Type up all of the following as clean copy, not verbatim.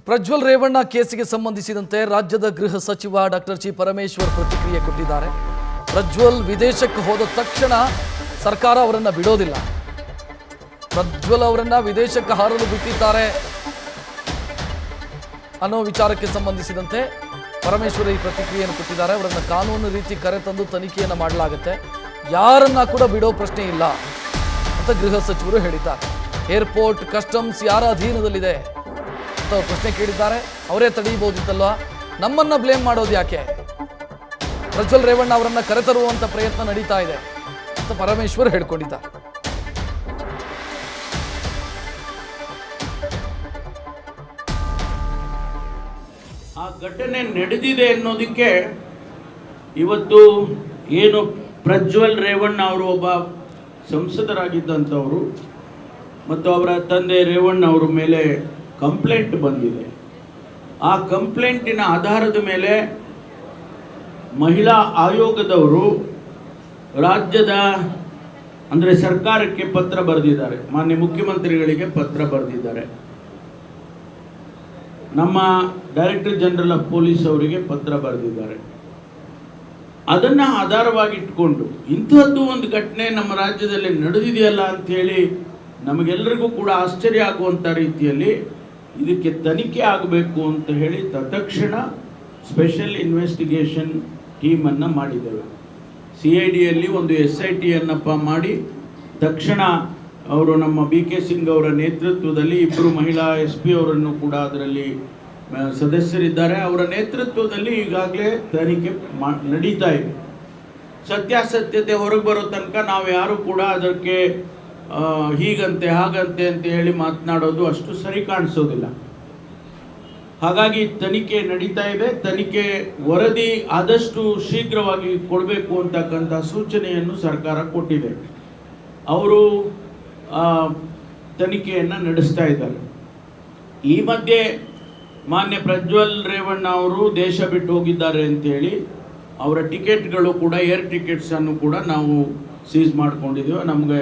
ಪ್ರಜ್ವಲ್ ರೇವಣ್ಣ ಕೇಸಿಗೆ ಸಂಬಂಧಿಸಿದಂತೆ ರಾಜ್ಯದ ಗೃಹ ಸಚಿವ ಡಾಕ್ಟರ್ ಜಿ ಪರಮೇಶ್ವರ್ ಪ್ರತಿಕ್ರಿಯೆ ಕೊಟ್ಟಿದ್ದಾರೆ. ಪ್ರಜ್ವಲ್ ವಿದೇಶಕ್ಕೆ ಹೋದ ತಕ್ಷಣ ಸರ್ಕಾರ ಅವರನ್ನು ಬಿಡೋದಿಲ್ಲ. ಪ್ರಜ್ವಲ್ ಅವರನ್ನು ವಿದೇಶಕ್ಕೆ ಹಾರಲು ಬಿಟ್ಟಿದ್ದಾರೆ ಅನ್ನೋ ವಿಚಾರಕ್ಕೆ ಸಂಬಂಧಿಸಿದಂತೆ ಪರಮೇಶ್ವರ್ ಈ ಪ್ರತಿಕ್ರಿಯೆಯನ್ನು ಕೊಟ್ಟಿದ್ದಾರೆ. ಅವರನ್ನು ಕಾನೂನು ರೀತಿ ಕರೆತಂದು ತನಿಖೆಯನ್ನು ಮಾಡಲಾಗುತ್ತೆ, ಯಾರನ್ನ ಕೂಡ ಬಿಡೋ ಪ್ರಶ್ನೆ ಇಲ್ಲ ಅಂತ ಗೃಹ ಸಚಿವರು ಹೇಳಿದ್ದಾರೆ. ಏರ್ಪೋರ್ಟ್ ಕಸ್ಟಮ್ಸ್ ಯಾರ ಅಧೀನದಲ್ಲಿದೆ ಅಂತ ಪ್ರಶ್ನೆ ಕೇಳಿದ್ದಾರೆ. ಅವರೇ ತಡೆಯಬಹುದಿತ್ತಲ್ವಾ, ನಮ್ಮನ್ನ ಬ್ಲೇಮ್ ಮಾಡೋದು ಯಾಕೆ? ಪ್ರಜ್ವಲ್ ರೇವಣ್ಣ ಅವರನ್ನ ಕರೆತರುವಂತ ಪ್ರಯತ್ನ ನಡೀತಾ ಇದೆ ಅಂತ ಪರಮೇಶ್ವರ್ ಹೇಳ್ಕೊಂಡಿದ್ದಾರೆ. ಆ ಘಟನೆ ನಡೆದಿದೆ ಅನ್ನೋದಕ್ಕೆ ಇವತ್ತು ಏನು ಪ್ರಜ್ವಲ್ ರೇವಣ್ಣ ಅವರು ಒಬ್ಬ ಸಂಸದರಾಗಿದ್ದಂಥವರು ಮತ್ತು ಅವರ ತಂದೆ ರೇವಣ್ಣ ಅವರ ಮೇಲೆ ಕಂಪ್ಲೇಂಟ್ ಬಂದಿದೆ. ಆ ಕಂಪ್ಲೇಂಟಿನ ಆಧಾರದ ಮೇಲೆ ಮಹಿಳಾ ಆಯೋಗದವರು ರಾಜ್ಯದ ಅಂದರೆ ಸರ್ಕಾರಕ್ಕೆ ಪತ್ರ ಬರೆದಿದ್ದಾರೆ, ಮಾನ್ಯ ಮುಖ್ಯಮಂತ್ರಿಗಳಿಗೆ ಪತ್ರ ಬರೆದಿದ್ದಾರೆ, ನಮ್ಮ ಡೈರೆಕ್ಟರ್ ಜನರಲ್ ಆಫ್ ಪೊಲೀಸ್ ಅವರಿಗೆ ಪತ್ರ ಬರೆದಿದ್ದಾರೆ. ಅದನ್ನು ಆಧಾರವಾಗಿಟ್ಕೊಂಡು ಇಂಥದ್ದು ಒಂದು ಘಟನೆ ನಮ್ಮ ರಾಜ್ಯದಲ್ಲಿ ನಡೆದಿದೆಯಲ್ಲ ಅಂಥೇಳಿ ನಮಗೆಲ್ಲರಿಗೂ ಕೂಡ ಆಶ್ಚರ್ಯ ಆಗುವಂಥ ರೀತಿಯಲ್ಲಿ ಇದಕ್ಕೆ ತನಿಖೆ ಆಗಬೇಕು ಅಂತ ಹೇಳಿ ತತ್ಕ್ಷಣ ಸ್ಪೆಷಲ್ ಇನ್ವೆಸ್ಟಿಗೇಷನ್ ಟೀಮನ್ನು ಮಾಡಿದ್ದೇವೆ. CIDಯಲ್ಲಿ ಒಂದು SIT ಮಾಡಿ ತಕ್ಷಣ ಅವರು ನಮ್ಮ BK ಸಿಂಗ್ ಅವರ ನೇತೃತ್ವದಲ್ಲಿ ಇಬ್ಬರು ಮಹಿಳಾ SP ಅವರನ್ನು ಕೂಡ ಅದರಲ್ಲಿ ಸದಸ್ಯರಿದ್ದಾರೆ. ಅವರ ನೇತೃತ್ವದಲ್ಲಿ ಈಗಾಗಲೇ ತನಿಖೆ ನಡೀತಾ ಇದೆ. ಸತ್ಯಾಸತ್ಯತೆ ಹೊರಗೆ ಬರೋ ತನಕ ನಾವು ಯಾರು ಕೂಡ ಅದಕ್ಕೆ ಹೀಗಂತೆ ಹಾಗಂತೆ ಅಂತ ಹೇಳಿ ಮಾತನಾಡೋದು ಅಷ್ಟು ಸರಿ ಕಾಣಿಸೋದಿಲ್ಲ. ಹಾಗಾಗಿ ತನಿಖೆ ನಡೀತಾ ಇದೆ. ತನಿಖೆ ವರದಿ ಆದಷ್ಟು ಶೀಘ್ರವಾಗಿ ಕೊಡಬೇಕು ಅಂತಕ್ಕಂಥ ಸೂಚನೆಯನ್ನು ಸರ್ಕಾರ ಕೊಟ್ಟಿದೆ. ಅವರು ತನಿಖೆಯನ್ನು ನಡೆಸ್ತಾ ಇದ್ದಾರೆ. ಈ ಮಧ್ಯೆ ಮಾನ್ಯ ಪ್ರಜ್ವಲ್ ರೇವಣ್ಣ ಅವರು ದೇಶ ಬಿಟ್ಟು ಹೋಗಿದ್ದಾರೆ ಅಂತೇಳಿ ಅವರ ಟಿಕೆಟ್ಗಳು ಕೂಡ ಏರ್ ಟಿಕೆಟ್ಸನ್ನು ಕೂಡ ನಾವು ಸೀಸ್ ಮಾಡ್ಕೊಂಡಿದ್ದೀವಿ. ನಮಗೆ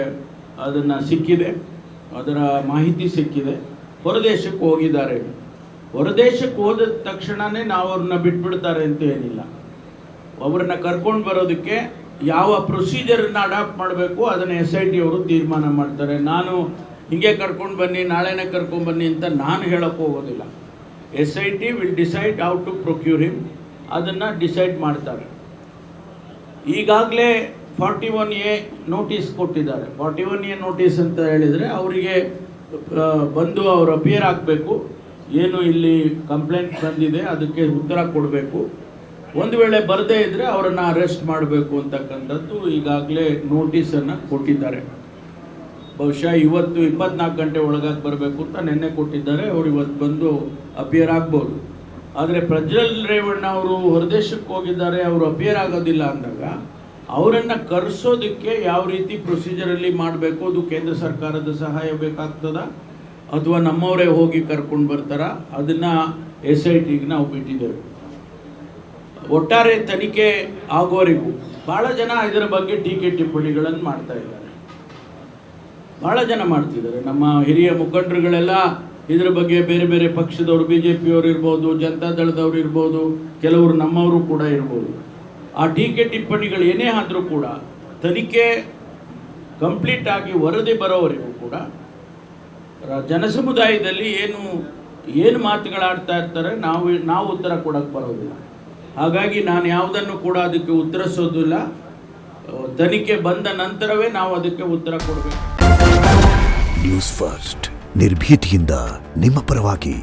ಅದನ್ನು ಸಿಕ್ಕಿದೆ, ಅದರ ಮಾಹಿತಿ ಸಿಕ್ಕಿದೆ. ಹೊರದೇಶಕ್ಕೆ ಹೋಗಿದ್ದಾರೆ. ಹೊರದೇಶಕ್ಕೆ ಹೋದ ತಕ್ಷಣವೇ ನಾವು ಅವ್ರನ್ನ ಬಿಟ್ಬಿಡ್ತಾರೆ ಅಂತ ಏನಿಲ್ಲ. ಅವರನ್ನು ಕರ್ಕೊಂಡು ಬರೋದಕ್ಕೆ ಯಾವ ಪ್ರೊಸೀಜರನ್ನು ಅಡಾಪ್ಟ್ ಮಾಡಬೇಕು ಅದನ್ನು SIT ಅವರು ತೀರ್ಮಾನ ಮಾಡ್ತಾರೆ. ನಾನು ಹಿಂಗೆ ಕರ್ಕೊಂಡು ಬನ್ನಿ, ನಾಳೆನೇ ಕರ್ಕೊಂಡು ಬನ್ನಿ ಅಂತ ನಾನು ಹೇಳೋಕ್ಕೆ ಹೋಗೋದಿಲ್ಲ. SIT will decide how to procure him, ಅದನ್ನು ಡಿಸೈಡ್ ಮಾಡ್ತಾರೆ. ಈಗಾಗಲೇ 41A ನೋಟಿಸ್ ಕೊಟ್ಟಿದ್ದಾರೆ. 41A ನೋಟಿಸ್ ಅಂತ ಹೇಳಿದರೆ ಅವರಿಗೆ ಬಂದು ಅವರು ಅಪಿಯರ್ ಆಗಬೇಕು, ಏನು ಇಲ್ಲಿ ಕಂಪ್ಲೇಂಟ್ ಬಂದಿದೆ ಅದಕ್ಕೆ ಉತ್ತರ ಕೊಡಬೇಕು. ಒಂದು ವೇಳೆ ಬರದೇ ಇದ್ದರೆ ಅವರನ್ನು ಅರೆಸ್ಟ್ ಮಾಡಬೇಕು ಅಂತಕ್ಕಂಥದ್ದು ಈಗಾಗಲೇ ನೋಟಿಸನ್ನು ಕೊಟ್ಟಿದ್ದಾರೆ. ಬಹುಶಃ ಇವತ್ತು 24 ಗಂಟೆ ಒಳಗಾಗಿ ಬರಬೇಕು ಅಂತ ನಿನ್ನೆ ಕೊಟ್ಟಿದ್ದಾರೆ. ಅವರು ಇವತ್ತು ಬಂದು ಅಪಿಯರ್ ಆಗ್ಬೋದು. ಆದರೆ ಪ್ರಜ್ವಲ್ ರೇವಣ್ಣ ಅವರು ಹೊರದೇಶಕ್ಕೆ ಹೋಗಿದ್ದಾರೆ, ಅವರು ಅಪಿಯರ್ ಆಗೋದಿಲ್ಲ ಅಂದಾಗ ಅವರನ್ನು ಕರೆಸೋದಕ್ಕೆ ಯಾವ ರೀತಿ ಪ್ರೊಸೀಜರಲ್ಲಿ ಮಾಡಬೇಕು, ಅದು ಕೇಂದ್ರ ಸರ್ಕಾರದ ಸಹಾಯ ಬೇಕಾಗ್ತದ ಅಥವಾ ನಮ್ಮವರೇ ಹೋಗಿ ಕರ್ಕೊಂಡು ಬರ್ತಾರಾ, ಅದನ್ನು SITಗೆ ನಾವು ಬಿಟ್ಟಿದ್ದೇವೆ. ಒಟ್ಟಾರೆ ತನಿಖೆ ಆಗೋವರೆಗೂ ಭಾಳ ಜನ ಇದರ ಬಗ್ಗೆ ಟೀಕೆ ಟಿಪ್ಪಣಿಗಳನ್ನು ಮಾಡ್ತಾ ಇದ್ದಾರೆ, ಭಾಳ ಜನ ಮಾಡ್ತಿದ್ದಾರೆ. ನಮ್ಮ ಹಿರಿಯ ಮುಖಂಡರುಗಳೆಲ್ಲ ಇದರ ಬಗ್ಗೆ ಬೇರೆ ಬೇರೆ ಪಕ್ಷದವರು, BJPಯವರು ಇರ್ಬೋದು, ಜನತಾದಳದವರು ಇರ್ಬೋದು, ಕೆಲವರು ನಮ್ಮವರು ಕೂಡ ಇರ್ಬೋದು. ಆ ಟೀಕೆ ಟಿಪ್ಪಣಿಗಳು ಏನೇ ಆದರೂ ಕೂಡ ತನಿಖೆ ಕಂಪ್ಲೀಟ್ ಆಗಿ ವರದಿ ಬರೋವರೆಗೂ ಕೂಡ ಜನಸಮುದಾಯದಲ್ಲಿ ಏನು ಮಾತುಗಳಾಡ್ತಾ ಇರ್ತಾರೆ ನಾವು ಉತ್ತರ ಕೊಡೋಕ್ಕೆ ಬರೋದಿಲ್ಲ. ಹಾಗಾಗಿ ನಾನು ಯಾವುದನ್ನು ಕೂಡ ಅದಕ್ಕೆ ಉತ್ತರಿಸೋದಿಲ್ಲ. ತನಿಖೆ ಬಂದ ನಂತರವೇ ನಾವು ಅದಕ್ಕೆ ಉತ್ತರ ಕೊಡಬೇಕು. ನ್ಯೂಸ್ ಫಸ್ಟ್ ನಿರ್ಭೀತಿಯಿಂದ ನಿಮ್ಮ ಪರವಾಗಿ.